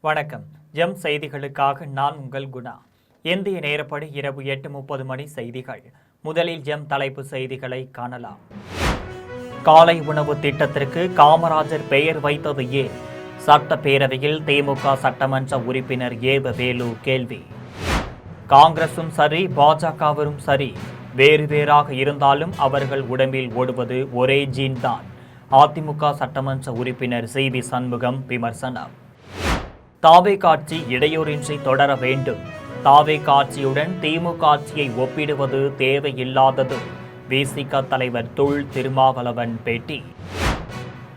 வணக்கம். எம் செய்திகளுக்காக நான் உங்கள் குணா. இந்திய நேரப்படி இரவு 8:30 மணி செய்திகள். முதலில் எம் தலைப்பு செய்திகளை காணலாம். காலை உணவு திட்டத்திற்கு காமராஜர் பெயர் வைத்தது ஏன்? சட்டப்பேரவையில் திமுக சட்டமன்ற உறுப்பினர் ஏவ வேலு கேள்வி. காங்கிரசும் சரி, பாஜகவரும் சரி, வேறு வேறாக இருந்தாலும் அவர்கள் உடம்பில் ஓடுவது ஒரே ஜீன் தான். அதிமுக சட்டமன்ற உறுப்பினர் சி.வி. சண்முகம் விமர்சனம். தாவேகா ஆட்சி இடையூறின்றி தொடர வேண்டும். தாவேகா ஆட்சியுடன் திமுக ஆட்சியை ஒப்பிடுவது தேவையில்லாதது. விசிக தலைவர் தொல் திருமாவளவன் பேட்டி.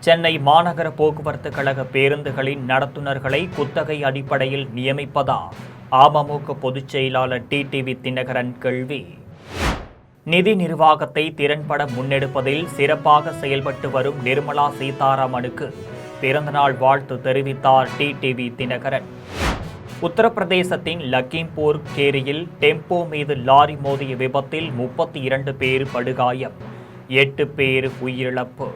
சென்னை மாநகர போக்குவரத்து கழக பேருந்துகளின் நடத்துனர்களை குத்தகை அடிப்படையில் நியமிப்பதா? அமமுக பொதுச் செயலாளர் டிடிவி தினகரன் கேள்வி. நிதி நிர்வாகத்தை திறன்பட முன்னெடுப்பதில் சிறப்பாக செயல்பட்டு வரும் நிர்மலா சீதாராமனுக்கு பிறந்தநாள் வாழ்த்து தெரிவித்தார் டிடிவி தினகரன். உத்தரப்பிரதேசத்தின் லக்கிம்பூர் கேரியில் டெம்போ மீது லாரி மோதிய விபத்தில் 32 பேர் படுகாயம், 8 பேர் உயிரிழப்பு.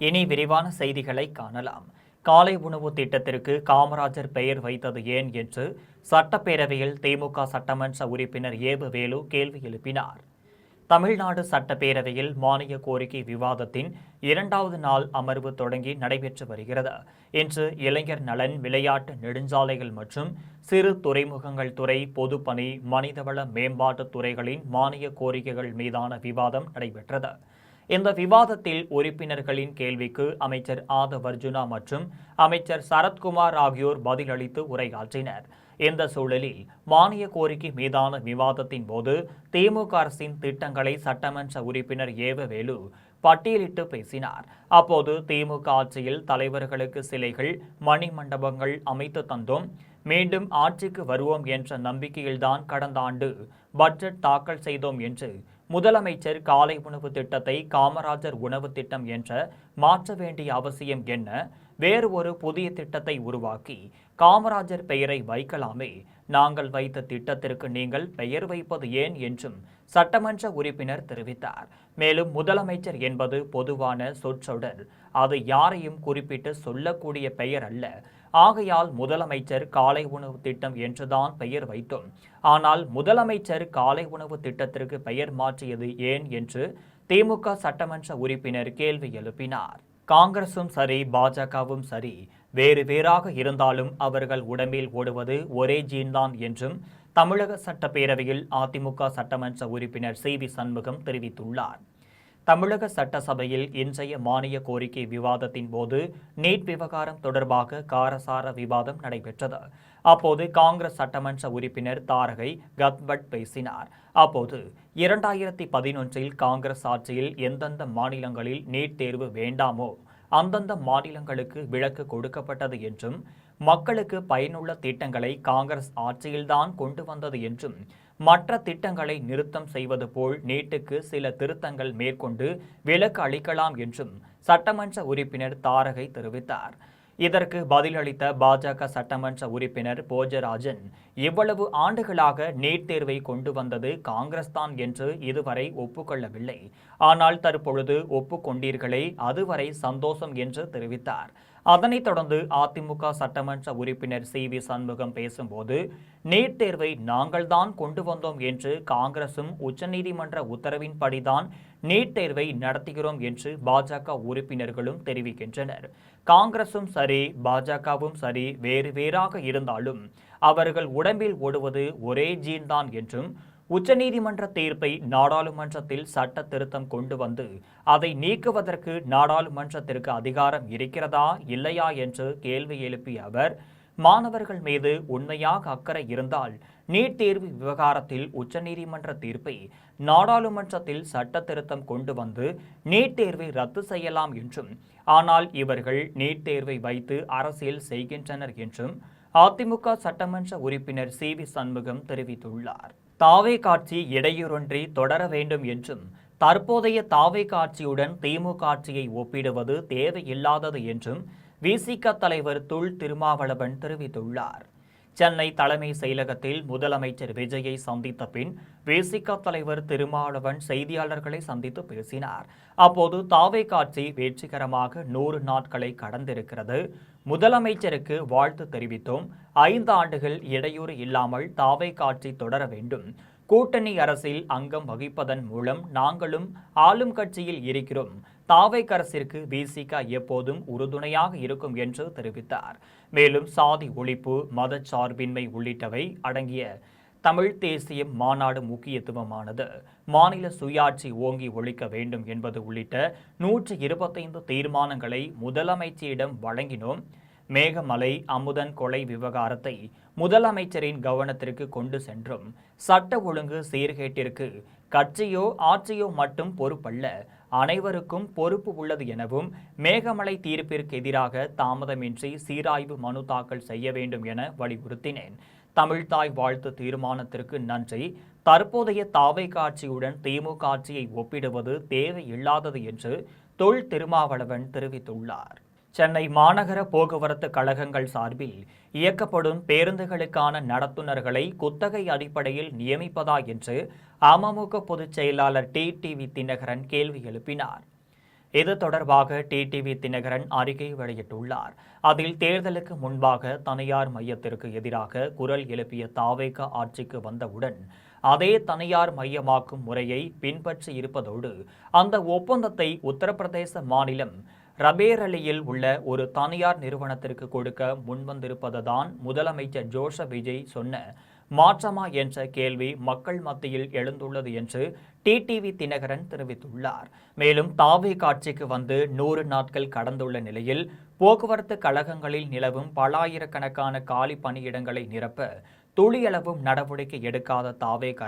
இனி விரிவான செய்திகளை காணலாம். காலை உணவு திட்டத்திற்கு காமராஜர் பெயர் வைத்தது ஏன் என்று சட்டப்பேரவையில் திமுக சட்டமன்ற உறுப்பினர் ஏவ வேலு கேள்வி எழுப்பினார். தமிழ்நாடு சட்டப்பேரவையில் மானிய கோரிக்கை விவாதத்தின் 2வது நாள் அமர்வு தொடங்கி நடைபெற்று வருகிறது. இன்று இளைஞர் நலன், விளையாட்டு, நெடுஞ்சாலைகள் மற்றும் சிறு துறைமுகங்கள் துறை, பொதுப்பணி, மனிதவள மேம்பாட்டு துறைகளின் மானிய கோரிக்கைகள் மீதான விவாதம் நடைபெற்றது. இந்த விவாதத்தில் உறுப்பினர்களின் கேள்விக்கு அமைச்சர் ஆதவ் அர்ஜுனா மற்றும் அமைச்சர் சரத்குமார் ஆகியோர் பதிலளித்து உரையாற்றினர். இந்த சூழலில் மானிய கோரிக்கை மீதான விவாதத்தின் போது திமுக அரசின் திட்டங்களை சட்டமன்ற உறுப்பினர் ஏவ வேலு பட்டியலிட்டு பேசினார். அப்போது திமுக ஆட்சியில் தலைவர்களுக்கு சிலைகள், மணிமண்டபங்கள் அமைத்து தந்தோம், மீண்டும் ஆட்சிக்கு வருவோம் என்ற நம்பிக்கையில்தான் கடந்த ஆண்டு பட்ஜெட் தாக்கல் செய்தோம் என்று முதலமைச்சர் காலை உணவு திட்டத்தை காமராஜர் உணவு திட்டம் என்ற மாற்ற வேண்டிய அவசியம் என்ன? வேறு ஒரு புதிய திட்டத்தை உருவாக்கி காமராஜர் பெயரை வைக்கலாமே, நாங்கள் வைத்த திட்டத்திற்கு நீங்கள் பெயர் வைப்பது ஏன் என்றும் சட்டமன்ற உறுப்பினர் தெரிவித்தார். மேலும் முதலமைச்சர் என்பது பொதுவான சொற்றொடர், அது யாரையும் குறிப்பிட்டு சொல்லக்கூடிய பெயர் அல்ல. ஆகையால் முதலமைச்சர் காலை உணவு திட்டம் என்றுதான் பெயர் வைத்தோம். ஆனால் முதலமைச்சர் காலை உணவு திட்டத்திற்கு பெயர் மாற்றியது ஏன் என்று திமுக சட்டமன்ற உறுப்பினர் கேள்வி எழுப்பினார். காங்கிரசும் சரி, பாஜகவும் சரி, வேறு வேறாக இருந்தாலும் அவர்கள் உடம்பில் ஓடுவது ஒரே ஜீன் தான் என்றும் தமிழக சட்டப்பேரவையில் அதிமுக சட்டமன்ற உறுப்பினர் சி.வி. சண்முகம் தெரிவித்துள்ளார். தமிழக சட்டசபையில் இன்றைய மானிய கோரிக்கை விவாதத்தின் போது நீட் விவகாரம் தொடர்பாக காரசார விவாதம் நடைபெற்றது. அப்போது காங்கிரஸ் சட்டமன்ற உறுப்பினர் தாரகை கத்பட் பேசினார். அப்போது 2011 காங்கிரஸ் ஆட்சியில் எந்தெந்த மாநிலங்களில் நீட் தேர்வு வேண்டாமோ அந்தந்த மாநிலங்களுக்கு விலக்கு கொடுக்கப்பட்டது என்றும், மக்களுக்கு பயனுள்ள திட்டங்களை காங்கிரஸ் ஆட்சியில்தான் கொண்டு வந்தது என்றும், மற்ற திட்டங்களை நிறுத்தம் செய்வது போல் நீட்டுக்கு சில திருத்தங்கள் மேற்கொண்டு விலக்கு அளிக்கலாம் என்றும் சட்டமன்ற உறுப்பினர் தாரகை தெரிவித்தார். இதற்கு பதிலளித்த பாஜக சட்டமன்ற உறுப்பினர் போஜராஜன், இவ்வளவு ஆண்டுகளாக நீட் தேர்வை கொண்டு வந்தது காங்கிரஸ் தான் என்று இதுவரை ஒப்புக்கொள்ளவில்லை. ஆனால் தற்பொழுது ஒப்புக்கொண்டீர்களே, அதுவரை சந்தோஷம் என்று தெரிவித்தார். அதனைத் தொடர்ந்து அதிமுக சட்டமன்ற உறுப்பினர் சி.வி. சண்முகம் பேசும்போது, நீட் தேர்வை நாங்கள்தான் கொண்டு வந்தோம் என்று காங்கிரசும் உச்சநீதிமன்ற உத்தரவின்படிதான் நீட் தேர்வை நடத்துகிறோம் என்று பாஜக உறுப்பினர்களும் தெரிவிக்கின்றனர். காங்கிரசும் சரி, பாஜகவும் சரி, வேறு வேறாக இருந்தாலும் அவர்கள் உடம்பில் ஓடுவது ஒரே ஜீன் தான் என்றும், உச்சநீதிமன்ற தீர்ப்பை நாடாளுமன்றத்தில் சட்ட திருத்தம் கொண்டு வந்து அதை நீக்குவதற்கு நாடாளுமன்றத்திற்கு அதிகாரம் இருக்கிறதா இல்லையா என்று கேள்வி எழுப்பிய அவர், மாணவர்கள் மீது உண்மையாக அக்கறை இருந்தால் நீட் தேர்வு விவகாரத்தில் உச்சநீதிமன்ற தீர்ப்பை நாடாளுமன்றத்தில் சட்ட திருத்தம் கொண்டு வந்து நீட் தேர்வை ரத்து செய்யலாம் என்றும், ஆனால் இவர்கள் நீட் தேர்வை வைத்து அரசியல் செய்கின்றனர் என்றும் அதிமுக சட்டமன்ற உறுப்பினர் சி.வி. சண்முகம் தெரிவித்துள்ளார். தாவேகா ஆட்சி இடையூறின்றி தொடர வேண்டும் என்றும், தற்போதைய தாவேகா ஆட்சியுடன் திமுக ஆட்சியை ஒப்பிடுவது தேவையில்லாதது என்றும் விசிக தலைவர் தொல் திருமாவளவன் தெரிவித்துள்ளார். சென்னை தலைமை செயலகத்தில் முதலமைச்சர் விஜயை சந்தித்த பின் விசிக தலைவர் திருமாவளவன் செய்தியாளர்களை சந்தித்து பேசினார். அப்போது தாவேகா ஆட்சி வெற்றிகரமாக 100 நாட்களை கடந்திருக்கிறது. முதலமைச்சருக்கு வாழ்த்து தெரிவித்தோம். 5 ஆண்டுகள் இடையூறு இல்லாமல் தாவேகா ஆட்சி தொடர வேண்டும். கூட்டணி அரசில் அங்கம் வகிப்பதன் மூலம் நாங்களும் ஆளும் கட்சியில் இருக்கிறோம். தாவேகா அரசிற்கு விசிக எப்போதும் உறுதுணையாக இருக்கும் என்று தெரிவித்தார். மேலும் சாதி ஒழிப்பு, மதச்சார்பின்மை உள்ளிட்டவை அடங்கிய தமிழ் தேசிய மாநாடு முக்கியத்துவமானது. மாநில சுயாட்சி ஓங்கி ஒழிக்க வேண்டும் என்பது உள்ளிட்ட 125 தீர்மானங்களை முதலமைச்சரிடம் வழங்கினோம். மேகமலை அமுதன் கொலை விவகாரத்தை முதலமைச்சரின் கவனத்திற்கு கொண்டு சென்றோம். சட்ட ஒழுங்கு சீர்கேட்டிற்கு கட்சியோ ஆட்சியோ மட்டும் பொறுப்பல்ல, அனைவருக்கும் பொறுப்பு உள்ளது எனவும், மேகமலை தீர்ப்பிற்கு எதிராக தாமதமின்றி சீராய்வு மனு தாக்கல் செய்ய வேண்டும் என வலியுறுத்தினேன். தமிழ்தாய் வாழ்த்து தீர்மானத்திற்கு நன்றி. தற்போதைய தாவேகா ஆட்சியுடன் திமுக ஆட்சியை ஒப்பிடுவது தேவையில்லாதது என்று தொல் திருமாவளவன் தெரிவித்துள்ளார். சென்னை மாநகர போக்குவரத்து கழகங்கள் சார்பில் இயக்கப்படும் பேருந்துகளுக்கான நடத்துனர்களை குத்தகை அடிப்படையில் நியமிப்பதா என்று அமமுக பொதுச் செயலாளர் டிடிவி தினகரன் கேள்வி எழுப்பினார். இது தொடர்பாக டிடிவி தினகரன் அறிக்கை வெளியிட்டுள்ளார். அதில் தேர்தலுக்கு முன்பாக தனியார் மையத்திற்கு எதிராக குரல் எழுப்பிய தாவேகா ஆட்சிக்கு வந்தவுடன் அதே தனியார் மையமாக்கும் முறையை பின்பற்றி இருப்பதோடு அந்த ஒப்பந்தத்தை உத்தரப்பிரதேச மாநிலம் ரபேரலியில் உள்ள ஒரு தனியார் நிறுவனத்திற்கு கொடுக்க முன்வந்திருப்பதுதான் முதலமைச்சர் ஜோசப் விஜய் சொன்ன மாற்றமா என்ற கேள்வி மக்கள் மத்தியில் எழுந்துள்ளது என்று டிடிவி தினகரன் தெரிவித்துள்ளார். மேலும் தாவேகா ஆட்சிக்கு வந்து 100 நாட்கள் கடந்துள்ள நிலையில் போக்குவரத்து கழகங்களில் நிலவும் பல ஆயிரக்கணக்கான காலி பணியிடங்களை நிரப்ப துளியளவும் நடவடிக்கை எடுக்காத தாவேகா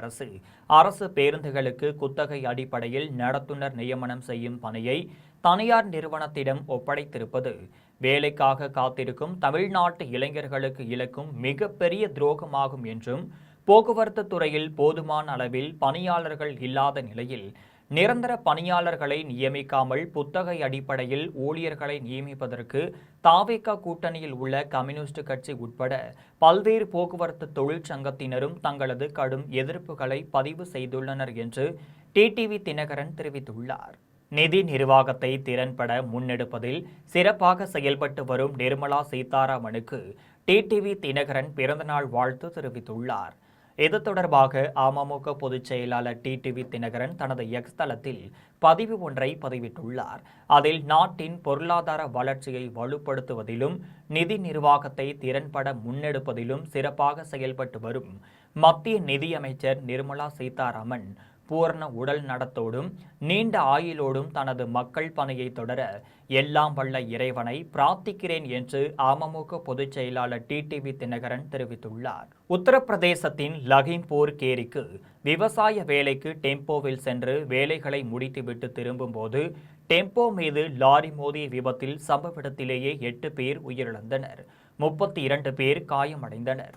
அரசு பேருந்துகளுக்கு குத்தகை அடிப்படையில் நடத்துனர் நியமனம் செய்யும் பணியை தனியார் நிறுவனத்திடம் ஒப்படைத்திருப்பது வேலைக்காக காத்திருக்கும் தமிழ்நாட்டு இளைஞர்களுக்கு இழக்கும் மிகப்பெரிய துரோகமாகும் என்றும், போக்குவரத்து துறையில் போதுமான அளவில் பணியாளர்கள் இல்லாத நிலையில் நிரந்தர பணியாளர்களை நியமிக்காமல் புத்தகை அடிப்படையில் ஊழியர்களை நியமிப்பதற்கு தாவேகா கூட்டணியில் உள்ள கம்யூனிஸ்ட் கட்சி உட்பட பல்வேறு போக்குவரத்து தொழிற்சங்கத்தினரும் தங்களது கடும் எதிர்ப்புகளை பதிவு செய்துள்ளனர் என்று டிடிவி தினகரன் தெரிவித்துள்ளார். நிதி நிர்வாகத்தை திறன்பட முன்னெடுப்பதில் சிறப்பாக செயல்பட்டு வரும் நிர்மலா சீதாராமனுக்கு டிடிவி தினகரன் பிறந்தநாள் வாழ்த்து தெரிவித்துள்ளார். இது தொடர்பாக அமமுக பொதுச் செயலாளர் டிடிவி தினகரன் தனது எக்ஸ் தளத்தில் பதிவு ஒன்றை பதிவிட்டுள்ளார். அதில் நாட்டின் பொருளாதார வளர்ச்சியை வலுப்படுத்துவதிலும் நிதி நிர்வாகத்தை திறன்பட முன்னெடுப்பதிலும் சிறப்பாக செயல்பட்டு வரும் மத்திய நிதியமைச்சர் நிர்மலா சீதாராமன் பூர்ண உடல் நலத்தோடும் நீண்ட ஆயுளோடும் தனது மக்கள் பணியை தொடர எல்லாம் வல்ல இறைவனை பிரார்த்திக்கிறேன் என்று அமமுக பொதுச் செயலாளர் டிடிவி தினகரன் தெரிவித்துள்ளார். உத்தரப்பிரதேசத்தின் லகிம்பூர் கேரிக்கு விவசாய வேலைக்கு டெம்போவில் சென்று வேலைகளை முடித்துவிட்டு திரும்பும்போது டெம்போ மீது லாரி மோதிய விபத்தில் சம்பவ இடத்திலேயே 8 பேர் உயிரிழந்தனர். 32 பேர் காயமடைந்தனர்.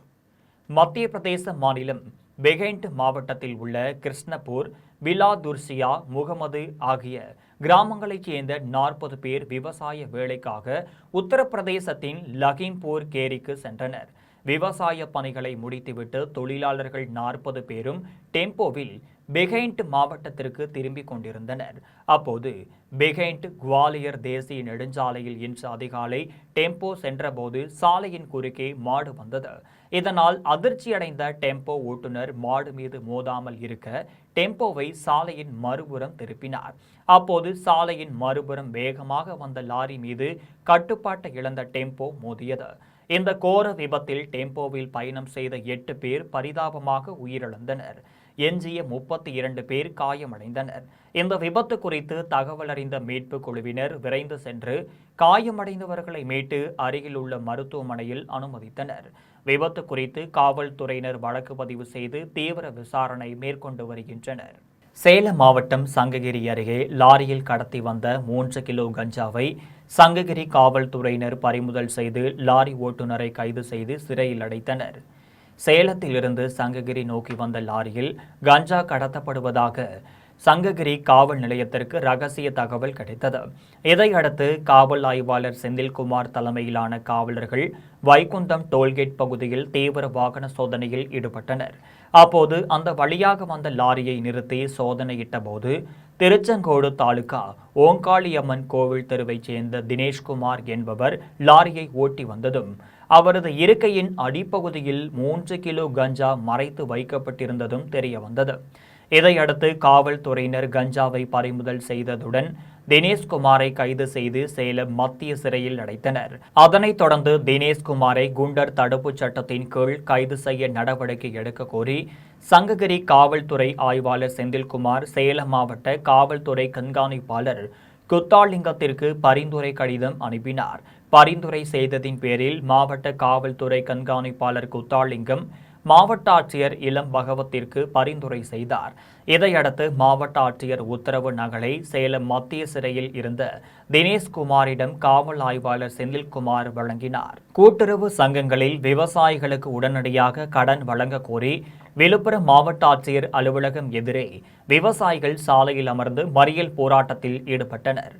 மத்திய பிரதேச மாநிலம் பெகெண்ட் மாவட்டத்தில் உள்ள கிருஷ்ணபூர், பிலாதுர்சியா, முகமது ஆகிய கிராமங்களைச் சேர்ந்த 40 பேர் விவசாய வேலைக்காக உத்தரப்பிரதேசத்தின் லகிம்பூர் கேரிக்கு சென்றனர். விவசாய பணிகளை முடித்துவிட்டு தொழிலாளர்கள் 40 பேரும் டெம்போவில் பெகெண்ட் மாவட்டத்திற்கு திரும்பிக் கொண்டிருந்தனர். அப்போது பெகெண்ட் குவாலியர் தேசிய நெடுஞ்சாலையில் இன்று அதிகாலை டெம்போ சென்றபோது சாலையின் குறுக்கே மாடு வந்தது. இதனால் அதிர்ச்சியடைந்த டெம்போ ஓட்டுநர் மாடு மீது மோதாமல் இருக்க டெம்போவை சாலையின் மறுபுறம் திருப்பினார். அப்போது சாலையின் மறுபுறம் வேகமாக வந்த லாரி மீது கட்டுப்பாட்டை இழந்த டெம்போ மோதியது. இந்த கோர விபத்தில் டெம்போவில் பயணம் செய்த 8 பேர் பரிதாபமாக உயிரிழந்தனர். எஞ்சிய 32 பேர் காயமடைந்தனர். இந்த விபத்து குறித்து தகவல் அறிந்த மீட்பு குழுவினர் விரைந்து சென்று காயமடைந்தவர்களை மீட்டு அருகில் உள்ள மருத்துவமனையில் அனுமதித்தனர். விபத்து குறித்து காவல்துறையினர் வழக்கு பதிவு செய்து தீவிர விசாரணை மேற்கொண்டு வருகின்றனர். சேலம் மாவட்டம் சங்ககிரி அருகே லாரியில் கடத்தி வந்த 3 கிலோ கஞ்சாவை சங்ககிரி காவல்துறையினர் பறிமுதல் செய்து லாரி ஓட்டுநரை கைது செய்து சிறையில் அடைத்தனர். சேலத்திலிருந்து சங்ககிரி நோக்கி வந்த லாரியில் கஞ்சா கடத்தப்படுவதாக சங்ககிரி காவல் நிலையத்திற்கு ரகசிய தகவல் கிடைத்தது. இதையடுத்து காவல் ஆய்வாளர் செந்தில்குமார் தலைமையிலான காவலர்கள் வைகுந்தம் டோல்கேட் பகுதியில் தீவிர வாகன சோதனையில் ஈடுபட்டனர். அப்போது அந்த வழியாக வந்த லாரியை நிறுத்தி சோதனையிட்ட போது திருச்செங்கோடு தாலுகா ஓங்காளியம்மன் கோவில் தெருவைச் சேர்ந்த தினேஷ்குமார் என்பவர் லாரியை ஓட்டி வந்ததும் அவரது இருக்கையின் அடிப்பகுதியில் 3 கிலோ கஞ்சா மறைத்து வைக்கப்பட்டிருந்ததும் தெரியவந்தது. இதையடுத்து காவல்துறையினர் கஞ்சாவை பறிமுதல் செய்ததுடன் தினேஷ்குமாரை கைது செய்து சேலம் மத்திய சிறையில் அடைத்தனர். அதனைத் தொடர்ந்து தினேஷ்குமாரை குண்டர் தடுப்புச் சட்டத்தின் கீழ் கைது செய்ய நடவடிக்கை எடுக்க கோரி சங்ககிரி காவல்துறை ஆய்வாளர் செந்தில்குமார் சேலம் மாவட்ட காவல்துறை கண்காணிப்பாளர் குத்தாலிங்கத்திற்கு பரிந்துரை கடிதம் அனுப்பினார். பரிந்துரை செய்ததின் பேரில் மாவட்ட காவல்துறை கண்காணிப்பாளர் குத்தாலிங்கம் மாவட்ட ஆட்சியர் இளம் பகவத்திற்கு பரிந்துரை செய்தார். இதையடுத்து மாவட்ட ஆட்சியர் உத்தரவு நகலை சேலம் மத்திய சிறையில் இருந்த தினேஷ்குமாரிடம் காவல் ஆய்வாளர் செந்தில்குமார் வழங்கினார். கூட்டுறவு சங்கங்களில் விவசாயிகளுக்கு உடனடியாக கடன் வழங்க கோரி விழுப்புரம் மாவட்ட ஆட்சியர் அலுவலகம் எதிரே விவசாயிகள் சாலையில் அமர்ந்து மறியல் போராட்டத்தில் ஈடுபட்டனர்.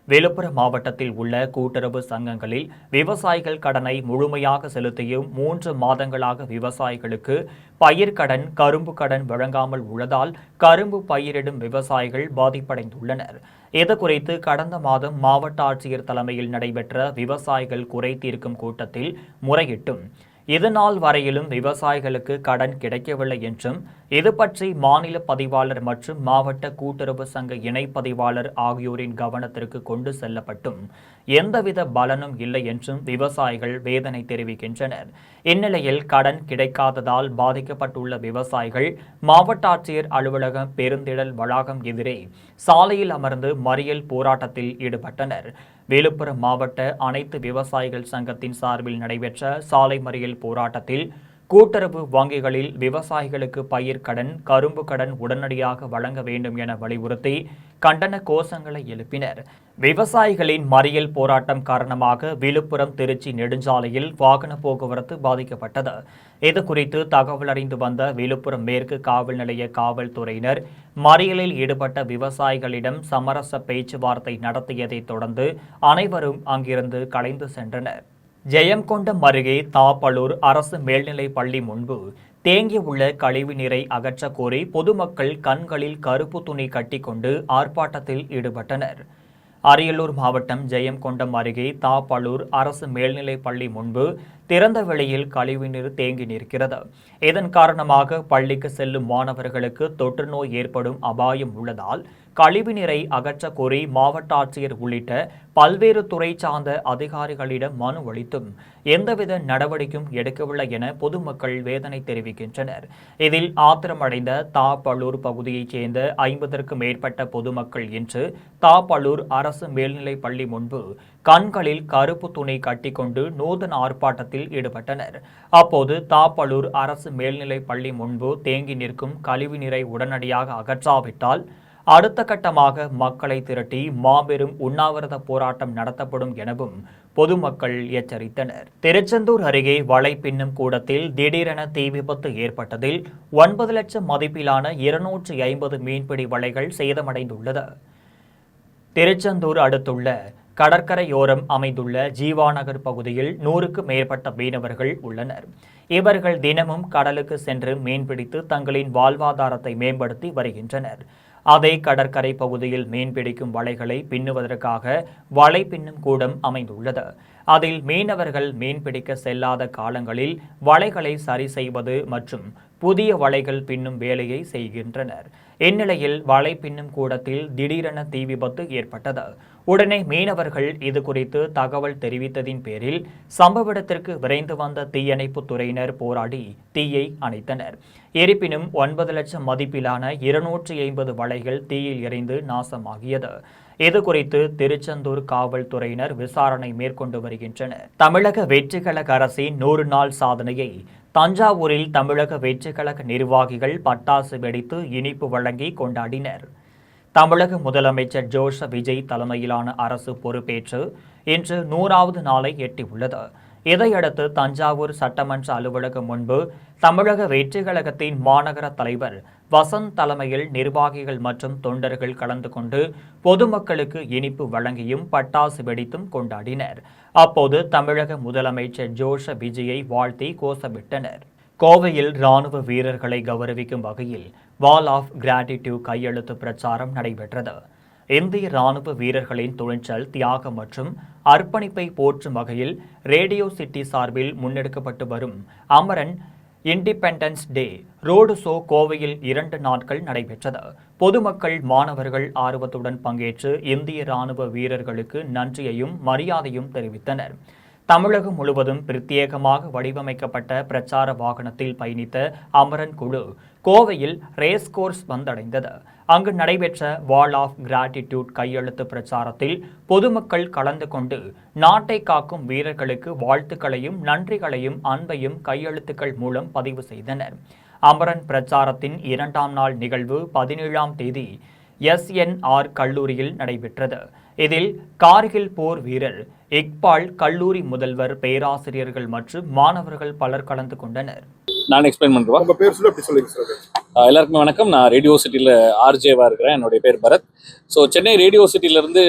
விழுப்புரம் மாவட்டத்தில் உள்ள கூட்டுறவு சங்கங்களில் விவசாயிகள் கடனை முழுமையாக செலுத்தியும் 3 மாதங்களாக விவசாயிகளுக்கு பயிர்க்கடன், கரும்பு கடன் வழங்காமல் உள்ளதால் கரும்பு பயிரிடும் விவசாயிகள் பாதிப்படைந்துள்ளனர். இதுகுறித்து கடந்த மாதம் மாவட்ட ஆட்சியர் தலைமையில் நடைபெற்ற விவசாயிகள் குறை தீர்க்கும் கூட்டத்தில் முறையிட்டும் இதுநாள் வரையிலும் விவசாயிகளுக்கு கடன் கிடைக்கவில்லை என்றும் இது பற்றி மாநில பதிவாளர் மற்றும் மாவட்ட கூட்டுறவு சங்க இணை பதிவாளர் ஆகியோரின் கவனத்திற்கு கொண்டு செல்லப்பட்டும் எந்தவித பலனும் இல்லை என்றும் விவசாயிகள் வேதனை தெரிவிக்கின்றனர். இந்நிலையில் கடன் கிடைக்காததால் பாதிக்கப்பட்டுள்ள விவசாயிகள் மாவட்ட ஆட்சியர் அலுவலகம் பெருந்திடல் வளாகம் எதிரே சாலையில் அமர்ந்து மறியல் போராட்டத்தில் ஈடுபட்டனர். விழுப்புரம் மாவட்ட அனைத்து விவசாயிகள் சங்கத்தின் சார்பில் நடைபெற்ற சாலை மறியல் போராட்டத்தில் கூட்டுறவு வங்கிகளில் விவசாயிகளுக்கு பயிர் கடன், கரும்பு கடன் உடனடியாக வழங்க வேண்டும் என வலியுறுத்தி கண்டன கோஷங்களை எழுப்பினர். விவசாயிகளின் மறியல் போராட்டம் காரணமாக விழுப்புரம் திருச்சி நெடுஞ்சாலையில் வாகன போக்குவரத்து பாதிக்கப்பட்டது. இதுகுறித்து தகவல் அறிந்து வந்த விழுப்புரம் மேற்கு காவல் நிலைய காவல்துறையினர் மறியலில் ஈடுபட்ட விவசாயிகளிடம் சமரச பேச்சுவார்த்தை நடத்தியதைத் தொடர்ந்து அனைவரும் அங்கிருந்து கலைந்து சென்றனர். ஜெயங்கொண்டம் அருகே தாப்பலூர் அரசு மேல்நிலைப் பள்ளி முன்பு தேங்கியுள்ள கழிவு நீரை அகற்ற கோரி பொதுமக்கள் கண்களில் கருப்பு துணி கட்டிக்கொண்டு ஆர்ப்பாட்டத்தில் ஈடுபட்டனர். அரியலூர் மாவட்டம் ஜெயங்கொண்டம் அருகே தாப்பலூர் அரசு மேல்நிலைப் பள்ளி முன்பு திறந்த வெளியில் கழிவுநீர் தேங்கி நிற்கிறது. இதன் காரணமாக பள்ளிக்கு செல்லும் மாணவர்களுக்கு தொற்று நோய் ஏற்படும் அபாயம் உள்ளதால் கழிவுநீரை அகற்ற கோரி மாவட்ட ஆட்சியர் உள்ளிட்ட பல்வேறு துறை சார்ந்த அதிகாரிகளிடம் மனு அளித்தும் எந்தவித நடவடிக்கையும் எடுக்கவில்லை என பொதுமக்கள் வேதனை தெரிவிக்கின்றனர். இதில் ஆத்திரமடைந்த தாப்பலூர் பகுதியைச் சேர்ந்த 50க்கும் மேற்பட்ட பொதுமக்கள் இன்று தாப்பலூர் அரசு மேல்நிலைப் பள்ளி முன்பு கண்களில் கருப்பு துணி கட்டிக்கொண்டு நூதன ஆர்ப்பாட்டத்தில் ஈடுபட்டனர். அப்போது தாப்பலூர் அரசு மேல்நிலைப் பள்ளி முன்பு தேங்கி நிற்கும் கழிவுநீரை உடனடியாக அகற்றாவிட்டால் அடுத்த கட்டமாக மக்களை திரட்டி மாபெரும் உண்ணாவிரத போராட்டம் நடத்தப்படும் எனவும் பொதுமக்கள் எச்சரித்தனர். திருச்செந்தூர் அருகே வலை பின்னும் கூடத்தில் திடீரென தீ விபத்து ஏற்பட்டதில் 9 லட்சம் மதிப்பிலான 250 மீன்பிடி வலைகள் சேதமடைந்துள்ளது. திருச்செந்தூர் அடுத்துள்ள கடற்கரையோரம் அமைந்துள்ள ஜீவாநகர் பகுதியில் 100க்கும் மேற்பட்ட மீனவர்கள் உள்ளனர். இவர்கள் தினமும் கடலுக்கு சென்று மீன்பிடித்து தங்களின் வாழ்வாதாரத்தை மேம்படுத்தி வருகின்றனர். அதே கடற்கரை பகுதியில் மீன்பிடிக்கும் வலைகளை பின்னுவதற்காக வலை பின்னும் கூடம் அமைந்துள்ளது. அதில் மீனவர்கள் மீன்பிடிக்க செல்லாத காலங்களில் வலைகளை சரி செய்வது மற்றும் புதிய வலைகள் பின்னும் வேலையை செய்கின்றனர். இந்நிலையில் வலை பின்னும் கூடத்தில் திடீரென தீ விபத்து ஏற்பட்டது. உடனே மீனவர்கள் இது குறித்து தகவல் தெரிவித்ததின் பேரில் சம்பவ இடத்திற்கு விரைந்து வந்த தீயணைப்பு துறையினர் போராடி தீயை அணைத்தனர். இருப்பினும் 9 லட்சம் மதிப்பிலான 250 வலைகள் தீயில் எரிந்து நாசமாகியது. இதுகுறித்து திருச்செந்தூர் காவல்துறையினர் விசாரணை மேற்கொண்டு வருகின்றனர். தமிழக வெற்றிக்கழக அரசின் 100 நாள் சாதனையை தஞ்சாவூரில் தமிழக வெற்றிக்கழக நிர்வாகிகள் பட்டாசு வெடித்து இனிப்பு வழங்கி கொண்டாடினர். தமிழக முதலமைச்சர் ஜோசப் விஜய் தலைமையிலான அரசு பொறுப்பேற்று இன்று 100வது நாளை எட்டியுள்ளது. இதையடுத்து தஞ்சாவூர் சட்டமன்ற அலுவலகம் முன்பு தமிழக வெற்றிக்கழகத்தின் மாநகர தலைவர் வசந்த் தலைமையில் நிர்வாகிகள் மற்றும் தொண்டர்கள் கலந்து கொண்டு பொதுமக்களுக்கு இனிப்பு வழங்கியும் பட்டாசு வெடித்தும் கொண்டாடினர். அப்போது தமிழக முதலமைச்சர் ஜோசப் விஜயை வாழ்த்தி கோஷமிட்டனர். கோவையில் ராணுவ வீரர்களை கௌரவிக்கும் வகையில் வால் ஆஃப் கிராட்டிடியூட் கையெழுத்து பிரச்சாரம் நடைபெற்றது. இந்திய ராணுவ வீரர்களின் துணிச்சல், தியாகம் மற்றும் அர்ப்பணிப்பை போற்றும் வகையில் ரேடியோ சிட்டி சார்பில் முன்னெடுக்கப்பட்டு வரும் Amaran independence day road show கோவையில் 2 நாட்கள் நடைபெற்றது. பொதுமக்கள், மாணவர்கள் ஆர்வத்துடன் பங்கேற்று இந்திய ராணுவ வீரர்களுக்கு நன்றியையும் மரியாதையும் தெரிவித்தனர். தமிழகம் முழுவதும் பிரத்யேகமாக வடிவமைக்கப்பட்ட பிரச்சார வாகனத்தில் பயணித்த அமரன் குழு கோவையில் ரேஸ்கோர்ஸ் வந்தடைந்தது. அங்கு நடைபெற்ற வால் ஆஃப் கிராட்டிடியூட் கையெழுத்து பிரச்சாரத்தில் பொதுமக்கள் கலந்து கொண்டு நாட்டை காக்கும் வீரர்களுக்கு வாழ்த்துக்களையும் நன்றிகளையும் அன்பையும் கையெழுத்துக்கள் மூலம் பதிவு செய்தனர். அமரன் பிரச்சாரத்தின் 2ஆம் நாள் நிகழ்வு 17ஆம் தேதி SNR கல்லூரியில் நடைபெற்றது. இதில் கார்கில் போர் வீரர் இக்பால், கல்லூரி முதல்வர், பேராசிரியர்கள் மற்றும் மாணவர்கள் பலர் கலந்து கொண்டனர். நான் எக்ஸ்பிளைன் பண்ணுறேன். உங்க பேர் சொல்லி அப்படி சொல்லுங்க சார். எல்லாருக்குமே வணக்கம். நான் ரேடியோ சிட்டியில் ஆர்ஜேவாக இருக்கிறேன். என்னுடைய பேர் பரத். ஸோ சென்னை ரேடியோ சிட்டியிலேருந்து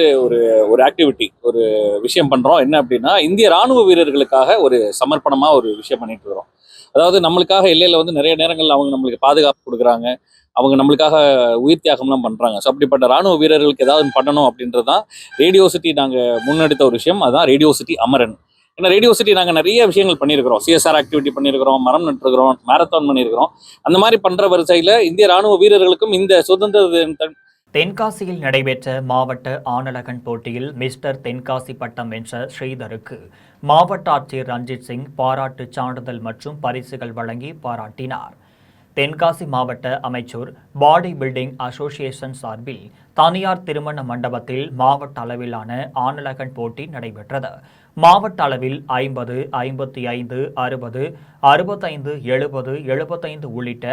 ஒரு ஆக்டிவிட்டி, ஒரு விஷயம் பண்ணுறோம். என்ன அப்படின்னா, இந்திய ராணுவ வீரர்களுக்காக ஒரு சமர்ப்பணமாக ஒரு விஷயம் பண்ணிட்டு இருக்கிறோம். அதாவது நம்மளுக்காக எல்லையில் வந்து நிறைய நேரங்கள் அவங்க நம்மளுக்கு பாதுகாப்பு கொடுக்குறாங்க, அவங்க நம்மளுக்காக உயிர் தியாகம்லாம் பண்ணுறாங்க. ஸோ அப்படிப்பட்ட ராணுவ வீரர்களுக்கு ஏதாவது பண்ணணும் அப்படின்றது தான் ரேடியோ சிட்டி நாங்கள் முன்னெடுத்த ஒரு விஷயம். அதுதான் ரேடியோ சிட்டி அமரன். ஏன்னா ரேடியோ சிட்டி நாங்கள் நிறைய விஷயங்கள் பண்ணியிருக்கிறோம். CSR ஆக்டிவிட்டி பண்ணியிருக்கிறோம், மரம் நட்டுருக்கிறோம், மேரத்தான் பண்ணியிருக்கிறோம். அந்த மாதிரி பண்ணுற வரிசையில் இந்திய ராணுவ வீரர்களுக்கும் இந்த சுதந்திர தென்காசியில் நடைபெற்ற மாவட்ட ஆணழகன் போட்டியில் மிஸ்டர் தென்காசி பட்டம் வென்ற ஸ்ரீதருக்கு மாவட்ட ஆட்சியர் ரஞ்சித் சிங் பாராட்டு சான்றிதழ் மற்றும் பரிசுகள் வழங்கி பாராட்டினார். தென்காசி மாவட்ட அமைச்சர் பாடி பில்டிங் அசோசியேஷன் சார்பில் தனியார் திருமண மண்டபத்தில் மாவட்ட அளவிலான ஆணழகன் போட்டி நடைபெற்றது. மாவட்ட அளவில் 50, 55, 60, 65, 70, 75 உள்ளிட்ட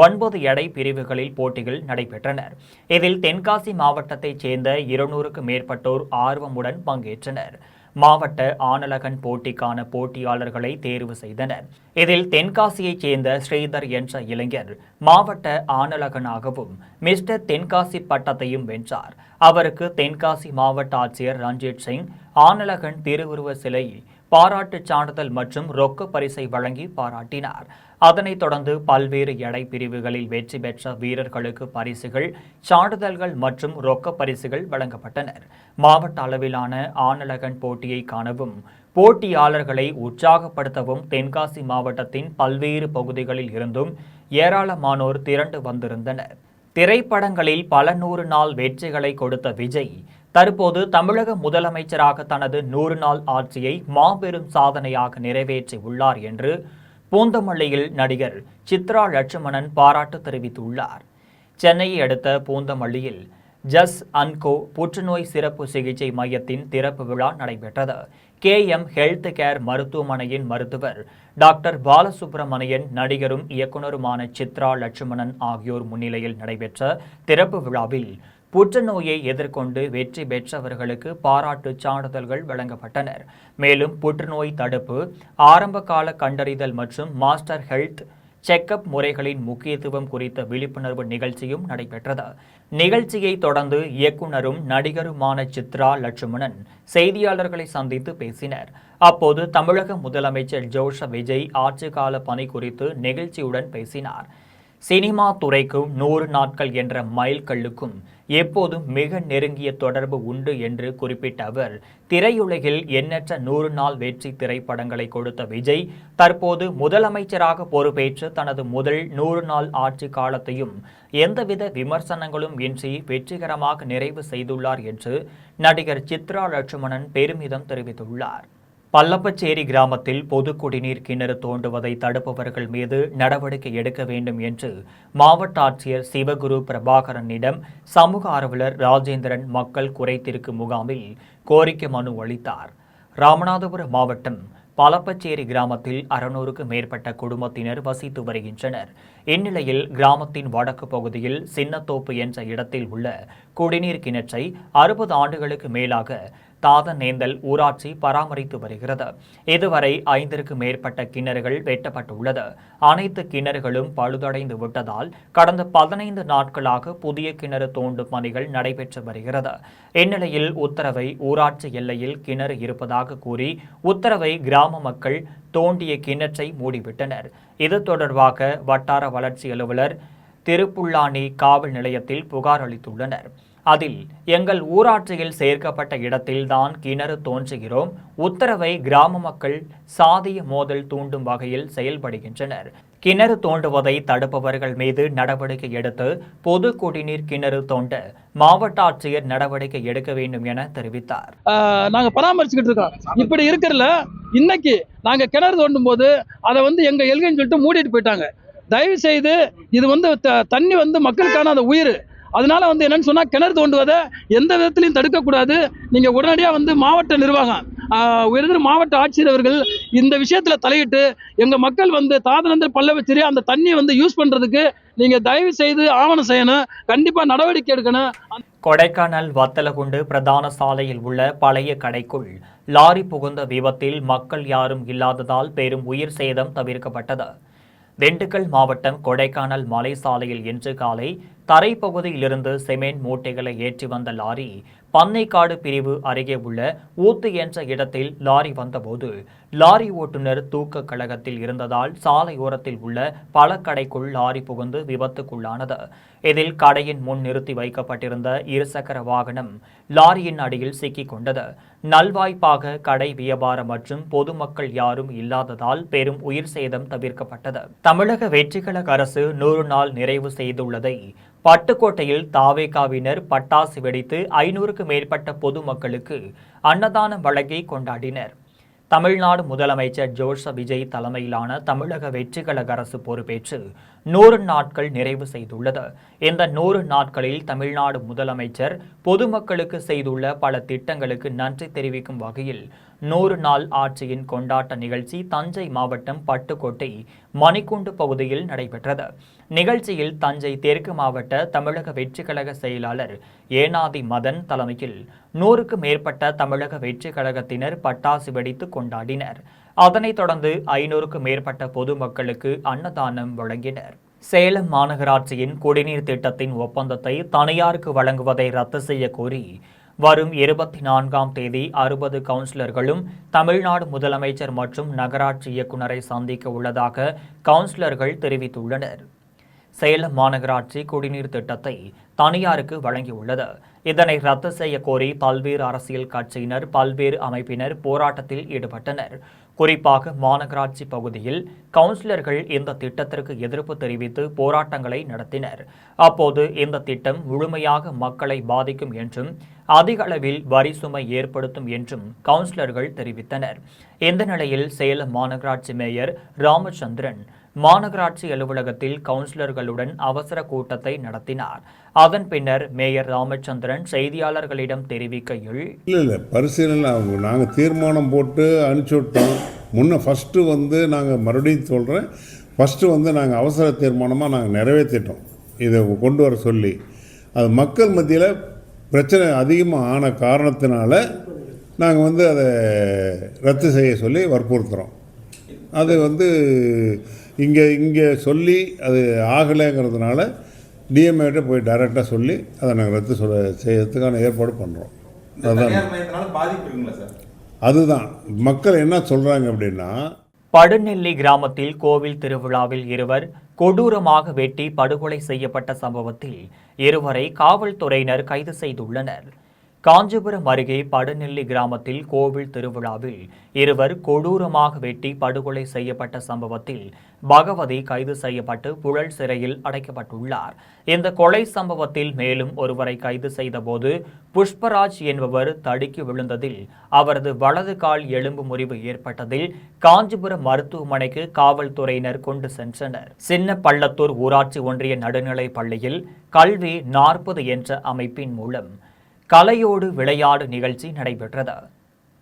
9 எடை பிரிவுகளில் போட்டிகள் நடைபெற்றன. இதில் தென்காசி மாவட்டத்தைச் சேர்ந்த 200க்கும் மேற்பட்டோர் ஆர்வமுடன் பங்கேற்றனர். மாவட்ட ஆணழகன் போட்டிக்கான போட்டியாளர்களை தேர்வு செய்தனர். இதில் தென்காசியைச் சேர்ந்த ஸ்ரீதர் என்ற இளைஞர் மாவட்ட ஆணழகனாகவும் மிஸ்டர் தென்காசி பட்டத்தையும் வென்றார். அவருக்கு தென்காசி மாவட்ட ஆட்சியர் ரஞ்சித் சிங் ஆணழகன் திருவுருவ சிலை, பாராட்டு சான்றிதழ் மற்றும் ரொக்க பரிசை வழங்கி பாராட்டினார். அதனைத் தொடர்ந்து பல்வேறு எடை பிரிவுகளில் வெற்றி பெற்ற வீரர்களுக்கு பரிசுகள், சான்றிதழ்கள் மற்றும் ரொக்க பரிசுகள் வழங்கப்பட்டனர். மாவட்ட அளவிலான ஆணழகன் போட்டியை காணவும் போட்டியாளர்களை உற்சாகப்படுத்தவும் தென்காசி மாவட்டத்தின் பல்வேறு பகுதிகளில் இருந்தும் ஏராளமானோர் திரண்டு வந்திருந்தனர். திரைப்படங்களில் பல 100 நாள் வெற்றிகளை கொடுத்த விஜய் தற்போது தமிழக முதலமைச்சராக தனது 100 நாள் ஆட்சியை மாபெரும் சாதனையாக நிறைவேற்றி உள்ளார் என்று பூந்தமல்லியில் நடிகர் சித்ரா லட்சுமணன் பாராட்டு தெரிவித்துள்ளார். சென்னையை அடுத்த பூந்தமல்லியில் ஜஸ் அண்ட் கோ புற்றுநோய் சிறப்பு சிகிச்சை மையத்தின் திறப்பு விழா நடைபெற்றது. KM ஹெல்த் கேர் மருத்துவமனையின் மருத்துவர் டாக்டர் பாலசுப்ரமணியன், நடிகரும் இயக்குனருமான சித்ரா லட்சுமணன் ஆகியோர் முன்னிலையில் நடைபெற்ற திறப்பு விழாவில் புற்றுநோயை எதிர்கொண்டு வெற்றி பெற்றவர்களுக்கு பாராட்டு சான்றிதழ்கள் வழங்கப்பட்டனர். மேலும் புற்றுநோய் தடுப்பு, ஆரம்பகால கண்டறிதல் மற்றும் மாஸ்டர் ஹெல்த் செக்அப் முறைகளின் முக்கியத்துவம் குறித்த விழிப்புணர்வு நிகழ்ச்சியும் நடைபெற்றது. நிகழ்ச்சியை தொடர்ந்து இயக்குனரும் நடிகருமான சித்ரா லட்சுமணன் செய்தியாளர்களை சந்தித்து பேசினர். அப்போது தமிழக முதலமைச்சர் ஜோசப் விஜய் ஆட்சிக்கால பணி குறித்து நெகிழ்ச்சியுடன் பேசினார். சினிமா துறைக்கும் 100 நாட்கள் என்ற மைல்கல்லுக்கும் எப்போதும் மிக நெருங்கிய தொடர்பு உண்டு என்று குறிப்பிட்ட அவர், திரையுலகில் எண்ணற்ற 100 நாள் வெற்றி திரைப்படங்களை கொடுத்த விஜய் தற்போது முதலமைச்சராக பொறுப்பேற்று தனது முதல் 100 நாள் ஆட்சி காலத்தையும் எந்தவித விமர்சனங்களும் இன்றி வெற்றிகரமாக நிறைவு செய்துள்ளார் என்று நடிகர் சித்ரா லட்சுமணன் பெருமிதம் தெரிவித்துள்ளார். பல்லப்பச்சேரி கிராமத்தில் பொது குடிநீர் கிணறு தோண்டுவதை தடுப்பவர்கள் மீது நடவடிக்கை எடுக்க வேண்டும் என்று மாவட்ட ஆட்சியர் சிவகுரு பிரபாகரனிடம் சமூக ஆர்வலர் ராஜேந்திரன் மக்கள் குறைதீர்க்கும் முகாமில் கோரிக்கை மனு அளித்தார். ராமநாதபுரம் மாவட்டம் பலப்பச்சேரி கிராமத்தில் 600க்கும் மேற்பட்ட குடும்பத்தினர் வசித்து வருகின்றனர். இந்நிலையில் கிராமத்தின் வடக்கு பகுதியில் சின்னத்தோப்பு என்ற இடத்தில் உள்ள குடிநீர் கிணற்றை 60 ஆண்டுகளுக்கு மேலாக தாதநேந்தல் ஊராட்சி பராமரித்து வருகிறது. இதுவரை 5க்கும் மேற்பட்ட கிணறுகள் வெட்டப்பட்டுள்ளது. அனைத்து கிணறுகளும் பழுதடைந்து விட்டதால் கடந்த 15 நாட்களாக புதிய கிணறு தோண்டும் பணிகள் நடைபெற்று வருகிறது. இந்நிலையில் உத்தரவை ஊராட்சி எல்லையில் கிணறு இருப்பதாக கூறி உத்தரவை கிராம மக்கள் தோண்டிய கிணற்றை மூடிவிட்டனர். இது தொடர்பாக வட்டார வளர்ச்சி அலுவலர் திருப்புல்லானி காவல் நிலையத்தில் புகார் அளித்துள்ளனர். அதில் எங்கள் ஊராட்சியில் சேர்க்கப்பட்ட இடத்தில்தான் கிணறு தோன்றுகிறோம். உத்தரவை கிராம மக்கள் சாதிய மோதல் தூண்டும் வகையில் செயல்படுகின்றனர். கிணறு தோண்டுவதை தடுப்பவர்கள் மீது நடவடிக்கை எடுத்து பொது குடிநீர் கிணறு தோண்ட மாவட்ட ஆட்சியர் நடவடிக்கை எடுக்க வேண்டும் என தெரிவித்தார். நாங்க பராமரிச்சுக்கிட்டு இருக்கோம். இப்படி இருக்கிறதுல இன்னைக்கு நாங்க கிணறு தோண்டும் போது அதை எங்க எல்கைன்னு சொல்லிட்டு மூடிட்டு போயிட்டாங்க. தயவு செய்து இது தண்ணி மக்களுக்கான அந்த உயிர். அதனால என்னன்னு சொன்னா கிணறு தோண்டுவதை எந்த விதத்திலையும் தடுக்கக்கூடாது. நீங்க உடனடியாக மாவட்ட நிர்வாகம் உயர்ந்த மாவட்ட ஆட்சியர் அவர்கள் இந்த விஷயத்துல தலையிட்டு எங்க மக்கள் தாதனந்திர பல்லவச்சேரி அந்த தண்ணியை யூஸ் பண்றதுக்கு நீங்க தயவு செய்து ஆவணம் செய்யணும். கண்டிப்பா நடவடிக்கை எடுக்கணும். கொடைக்கானல் வத்தலகுண்டு பிரதான சாலையில் உள்ள பழைய கடைக்குள் லாரி புகுந்த விபத்தில் மக்கள் யாரும் இல்லாததால் பெரும் உயிர் சேதம் தவிர்க்கப்பட்டது. திண்டுக்கல் மாவட்டம் கொடைக்கானல் மலை சாலையில் இன்று காலை தரைப்பகுதியிலிருந்து சிமெண்ட் மூட்டைகளை ஏற்றி வந்த லாரி பண்ணைக்காடு பிரிவு அருகே உள்ள ஊத்து என்ற இடத்தில் லாரி வந்தபோது லாரி ஓட்டுநர் தூக்க கழகத்தில் இருந்ததால் சாலையோரத்தில் உள்ள பழக்கடைக்குள் லாரி புகுந்து விபத்துக்குள்ளானது. இதில் கடையின் முன் நிறுத்தி வைக்கப்பட்டிருந்த இருசக்கர வாகனம் லாரியின் அடியில் சிக்கிக் கொண்டது. நல்வாய்ப்பாக கடை வியாபாரம் மற்றும் பொதுமக்கள் யாரும் இல்லாததால் பெரும் உயிர் சேதம் தவிர்க்கப்பட்டது. தமிழக வெற்றிக்கழக அரசு 100 நாள் நிறைவு செய்துள்ளதை பட்டுக்கோட்டையில் தாவேகாவினர் பட்டாசு வெடித்து 500க்கும் மேற்பட்ட பொதுமக்களுக்கு அன்னதானம் வழங்கி கொண்டாடினர். தமிழ்நாடு முதலமைச்சர் ஜோசப் விஜய் தலைமையிலான தமிழக வெற்றிக்கழக அரசு பொறுப்பேற்று 100 நாட்கள் நிறைவு செய்துள்ளது. இந்த 100 நாட்களில் தமிழ்நாடு முதலமைச்சர் பொதுமக்களுக்கு செய்துள்ள பல திட்டங்களுக்கு நன்றி தெரிவிக்கும் வகையில் 100 நாள் ஆட்சியின் கொண்டாட்ட நிகழ்ச்சி தஞ்சை மாவட்டம் பட்டுக்கோட்டை மணிக்கூண்டு பகுதியில் நடைபெற்றது. நிகழ்ச்சியில் தஞ்சை தெற்கு மாவட்ட தமிழக வெற்றிக்கழக செயலாளர் ஏனாதி மதன் தலைமையில் 100க்கும் மேற்பட்ட தமிழக வெற்றிக் கழகத்தினர் பட்டாசு வெடித்து கொண்டாடினர். அதனைத் தொடர்ந்து 500க்கும் மேற்பட்ட பொதுமக்களுக்கு அன்னதானம் வழங்கினர். சேலம் மாநகராட்சியின் குடிநீர் திட்டத்தின் ஒப்பந்தத்தை தனியாருக்கு வழங்குவதை ரத்து செய்ய கோரி வரும் 24ஆம் தேதி 60 கவுன்சிலர்களும் தமிழ்நாடு முதலமைச்சர் மற்றும் நகராட்சி இயக்குநரை சந்திக்க உள்ளதாக கவுன்சிலர்கள் தெரிவித்துள்ளனர். சேலம் மாநகராட்சி குடிநீர் திட்டத்தை தனியாருக்கு வழங்கியுள்ளது. இதனை ரத்து செய்ய கோரி பல்வேறு அரசியல் கட்சியினர் பல்வேறு அமைப்பினர் போராட்டத்தில் ஈடுபட்டனர். குறிப்பாக மாநகராட்சி பகுதியில் கவுன்சிலர்கள் இந்த திட்டத்திற்கு எதிர்ப்பு தெரிவித்து போராட்டங்களை நடத்தினர். அப்போது இந்த திட்டம் முழுமையாக மக்களை பாதிக்கும் என்றும் அதிக அளவில் வரி சுமை ஏற்படுத்தும் என்றும் கவுன்சிலர்கள் தெரிவித்தனர். இந்த நிலையில் சேலம் மாநகராட்சி மேயர் ராமச்சந்திரன் மாநகராட்சி அலுவலகத்தில் கவுன்சிலர்களுடன் அவசர கூட்டத்தை நடத்தினார். அதன் பின்னர் மேயர் ராமச்சந்திரன் செய்தியாளர்களிடம் தெரிவிக்கையில், இல்லை பரிசீலனை நாங்கள் தீர்மானம் போட்டு அனுப்பிச்சி விட்டோம். ஃபஸ்ட்டு நாங்கள் மறுபடியும் சொல்கிறேன், ஃபஸ்ட்டு நாங்கள் அவசர தீர்மானமாக நாங்கள் நிறைவேற்றிட்டோம். இதை கொண்டு வர சொல்லி அது மக்கள் மத்தியில் பிரச்சனை அதிகமாக ஆன காரணத்தினால நாங்கள் அதை ரத்து செய்ய சொல்லி வற்புறுத்துகிறோம். அது இங்கே சொல்லி அது ஆகலைங்கிறதுனால டிஎம்ஏட்ட போய் டைரெக்டாக சொல்லி அதை நாங்கள் ரத்து செய்யறதுக்கான ஏற்பாடு பண்ணுறோம். அதுதான் மக்கள் என்ன சொல்கிறாங்க அப்படின்னா, படுநெல்லி கிராமத்தில் கோவில் திருவிழாவில் இருவர் கொடூரமாக வெட்டி படுகொலை செய்யப்பட்ட சம்பவத்தில் இருவரை காவல்துறையினர் கைது செய்துள்ளனர். காஞ்சிபுரம் அருகே படுநெல்லி கிராமத்தில் கோவில் திருவிழாவில் இருவர் கொடூரமாக வெட்டி படுகொலை செய்யப்பட்ட சம்பவத்தில் பகவதி கைது செய்யப்பட்டு புழல் சிறையில் அடைக்கப்பட்டுள்ளார். இந்த கொலை சம்பவத்தில் மேலும் ஒருவரை கைது செய்தபோது புஷ்பராஜ் என்பவர் தடுக்கி விழுந்ததில் அவரது வலது கால் எலும்பு முறிவு ஏற்பட்டதில் காஞ்சிபுரம் மருத்துவமனைக்கு காவல்துறையினர் கொண்டு சென்றனர். சின்ன பள்ளத்தூர் ஊராட்சி ஒன்றிய நடுநிலைப் பள்ளியில் கல்வி 40 என்ற அமைப்பின் மூலம் கலையோடு விளையாடு நிகழ்ச்சி நடைபெற்றது.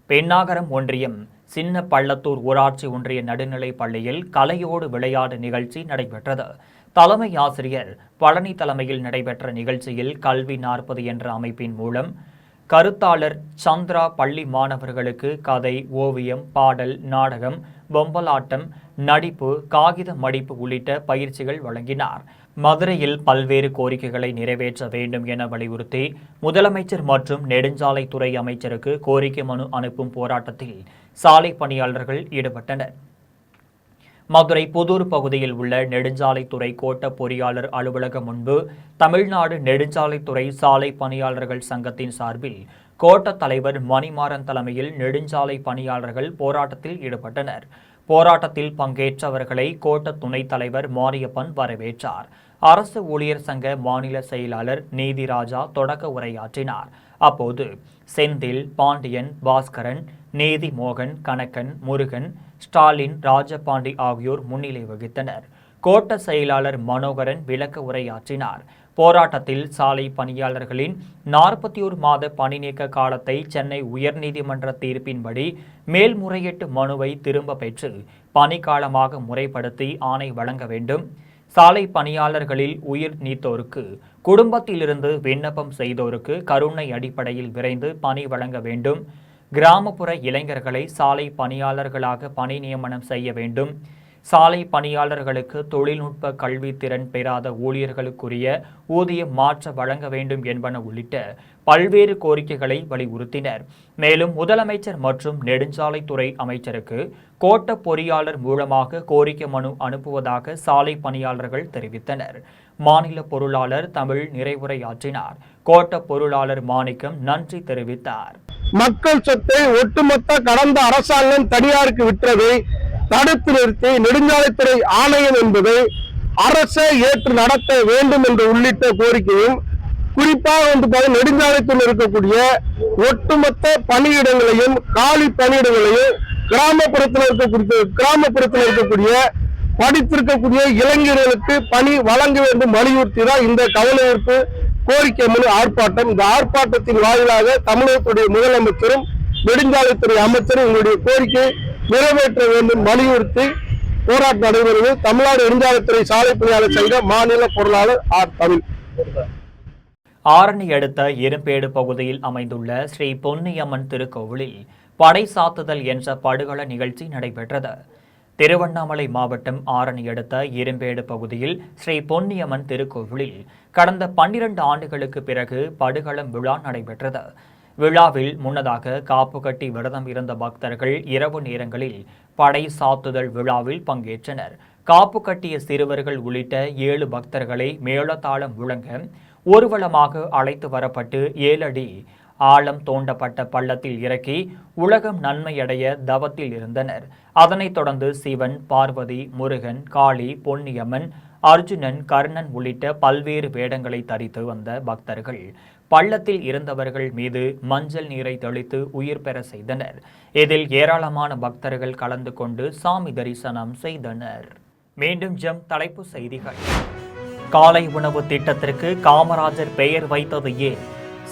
பெண்ணாகரம் ஒன்றியம் சின்ன பள்ளத்தூர் ஊராட்சி ஒன்றிய நடுநிலைப் பள்ளியில் கலையோடு விளையாடு நிகழ்ச்சி நடைபெற்றது. தலைமை ஆசிரியர் பழனி தலைமையில் நடைபெற்ற நிகழ்ச்சியில் கல்வி 40 என்ற அமைப்பின் மூலம் கருத்தாளர் சந்திரா பள்ளி மாணவர்களுக்கு கதை, ஓவியம், பாடல், நாடகம், பொம்பலாட்டம், நடிப்பு, காகித மடிப்பு உள்ளிட்ட பயிற்சிகள் வழங்கினார். மதுரையில் பல்வேறு கோரிக்கைகளை நிறைவேற்ற வேண்டும் என வலியுறுத்தி முதலமைச்சர் மற்றும் நெடுஞ்சாலைத்துறை அமைச்சருக்கு கோரிக்கை மனு அனுப்பும் போராட்டத்தில் சாலை பணியாளர்கள் ஈடுபட்டனர். மதுரை புதூர் பகுதியில் உள்ள நெடுஞ்சாலைத்துறை கோட்ட பொறியாளர் அலுவலகம் முன்பு தமிழ்நாடு நெடுஞ்சாலைத்துறை சாலை பணியாளர்கள் சங்கத்தின் சார்பில் கோட்ட தலைவர் மணிமாறன் தலைமையில் நெடுஞ்சாலை பணியாளர்கள் போராட்டத்தில் ஈடுபட்டனர். போராட்டத்தில் பங்கேற்றவர்களை கோட்ட துணைத் தலைவர் மாரியப்பன் வரவேற்றார். அரசு ஊழியர் சங்க மாநில செயலாளர் நீதிராஜா தொடக்க உரையாற்றினார். அப்போது செந்தில், பாண்டியன், பாஸ்கரன், நீதி மோகன், கணக்கன், முருகன், ஸ்டாலின், ராஜபாண்டி ஆகியோர் முன்னிலை வகித்தனர். கோட்ட செயலாளர் மனோகரன் விளக்க உரையாற்றினார். போராட்டத்தில் சாலை பணியாளர்களின் 41 மாத பணி நீக்க காலத்தை சென்னை உயர்நீதிமன்ற தீர்ப்பின்படி மேல்முறையீட்டு மனுவை திரும்ப பெற்று பணிக்காலமாக முறைப்படுத்தி ஆணை வழங்க வேண்டும். சாலை பணியாளர்களில் உயிர் நீத்தோருக்கு, குடும்பத்திலிருந்து விண்ணப்பம் செய்தோருக்கு கருணை அடிப்படையில் விரைந்து பணி வழங்க வேண்டும். கிராமப்புற இளைஞர்களை சாலை பணியாளர்களாக பணி நியமனம் செய்ய வேண்டும். சாலை பணியாளர்களுக்கு தொழில்நுட்ப கல்வி திறன் பெறாத ஊழியர்களுக்குரிய ஊதியம் மாற்ற வழங்க வேண்டும் என்பன உள்ளிட்ட பல்வேறு கோரிக்கைகளை வலியுறுத்தினர். மேலும் முதலமைச்சர் மற்றும் நெடுஞ்சாலைத்துறை அமைச்சருக்கு கோட்ட பொறியாளர் மூலமாக கோரிக்கை மனு அனுப்புவதாக சாலை பணியாளர்கள் தெரிவித்தனர். மாநில பொருளாளர் தமிழ் நிறைவுரையாற்றினார். கோட்ட பொருளாளர் மாணிக்கம் நன்றி தெரிவித்தார். மக்கள் சொத்தை ஒட்டுமொத்த கடந்த அரசாங்கம் தனியாருக்கு விற்றதை தடுத்து நிறுத்தி நெடுஞ்சாலைத்துறை ஆணையம் என்பதை அரசே ஏற்று நடத்த வேண்டும் என்ற உள்ளிட்ட கோரிக்கையும், குறிப்பாக நெடுஞ்சாலைத்துறையில் இருக்கக்கூடிய ஒட்டுமொத்த பணியிடங்களையும் காலி பணியிடங்களையும் கிராமப்புறத்தில் இருக்கக்கூடிய படித்திருக்கக்கூடிய இளைஞர்களுக்கு பணி வழங்க வேண்டும் வலியுறுத்தி தான் இந்த கவனஈர்ப்பு கோரிக்கை மனு ஆர்ப்பாட்டம். இந்த ஆர்ப்பாட்டத்தின் வாயிலாக தமிழகத்துடைய முதலமைச்சரும் நெடுஞ்சாலைத்துறை அமைச்சரும் உங்களுடைய கோரிக்கை நிறைவேற்ற வேண்டும் வலியுறுத்தி போராட்டம் நடைபெறுவது தமிழ்நாடு நெடுஞ்சாலைத்துறை சாலை பணியாளர் சங்க மாநில பொருளாளர் ஆர். தமிழ். ஆரணி அடுத்த இரும்பேடு பகுதியில் அமைந்துள்ள ஸ்ரீ பொன்னியம்மன் திருக்கோவிலில் படை சாத்துதல் என்ற படுகள நிகழ்ச்சி நடைபெற்றது. திருவண்ணாமலை மாவட்டம் ஆரணி அடுத்த இரும்பேடு பகுதியில் ஸ்ரீ பொன்னியம்மன் திருக்கோவிலில் கடந்த 12 ஆண்டுகளுக்கு பிறகு படுகளம் விழா நடைபெற்றது. விழாவில் முன்னதாக காப்பு கட்டி விரதம் இருந்த பக்தர்கள் இரவு நேரங்களில் படை சாத்துதல் விழாவில் பங்கேற்றனர். காப்பு கட்டிய சிறுவர்கள் உள்ளிட்ட 7 பக்தர்களை மேளதாளம் முழங்க ஊர்வலமாக அழைத்து வரப்பட்டு 7 அடி ஆழம் தோண்டப்பட்ட பள்ளத்தில் இறக்கி உலகம் நன்மையடைய தவத்தில் இருந்தனர். அதனைத் தொடர்ந்து சிவன், பார்வதி, முருகன், காளி, பொன்னியம்மன், அர்ஜுனன், கர்ணன் உள்ளிட்ட பல்வேறு வேடங்களை தரித்து வந்த பக்தர்கள் பள்ளத்தில் இருந்தவர்கள் மீது மஞ்சள் நீரை தெளித்து உயிர் பெற செய்தனர். இதில் ஏராளமான பக்தர்கள் கலந்து கொண்டு சாமி தரிசனம் செய்தனர். மீண்டும் தலைப்பு செய்திகள். காலை உணவு திட்டத்திற்கு காமராஜர் பெயர் வைத்தது ஏன்?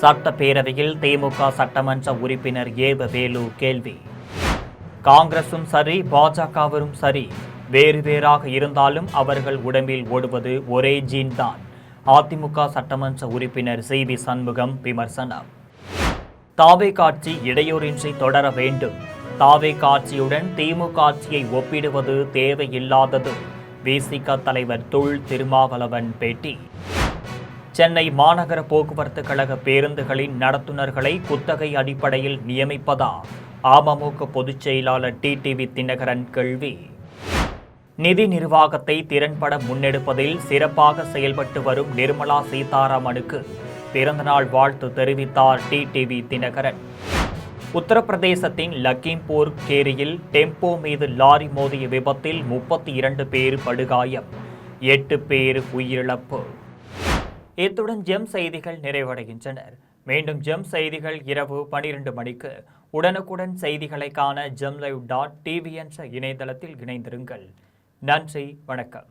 சட்டப்பேரவையில் திமுக சட்டமன்ற உறுப்பினர் ஏவ வேலு கேள்வி. காங்கிரசும் சரி, பாஜகவரும் சரி, வேறு வேறாக இருந்தாலும் அவர்கள் உடம்பில் ஓடுவது ஒரே ஜீன் தான். அதிமுக சட்டமன்ற உறுப்பினர் சி.வி. சண்முகம் விமர்சனம். தாவே ஆட்சி இடையூறின்றி தொடர வேண்டும். தாவே ஆட்சியுடன் திமுக ஆட்சியை ஒப்பிடுவது தேவையில்லாதது. விசிக தலைவர் தொல் திருமாவளவன் பேட்டி. சென்னை மாநகர போக்குவரத்து கழக பேருந்துகளின் நடத்துனர்களை குத்தகை அடிப்படையில் நியமிப்பதா? அமமுக பொதுச் செயலாளர் டிடிவி தினகரன் கேள்வி. நிதி நிர்வாகத்தை திறன்பட முன்னெடுப்பதில் சிறப்பாக செயல்பட்டு வரும் நிர்மலா சீதாராமனுக்கு பிறந்தநாள் வாழ்த்து தெரிவித்தார் டிடிவி தினகரன். உத்தரப்பிரதேசத்தின் லக்கிம்பூர் கேரியில் டெம்போ மீது லாரி மோதிய விபத்தில் 32 பேர் படுகாயம், 8 பேர் உயிரிழப்பு. இத்துடன் செய்திகள் நிறைவடைகின்றனர். மீண்டும் செய்திகள் இரவு 12 மணிக்கு. உடனுக்குடன் செய்திகளை காண gemlive.tv என்ற இணையதளத்தில் இணைந்திருங்கள். நன்றி, வணக்கம்.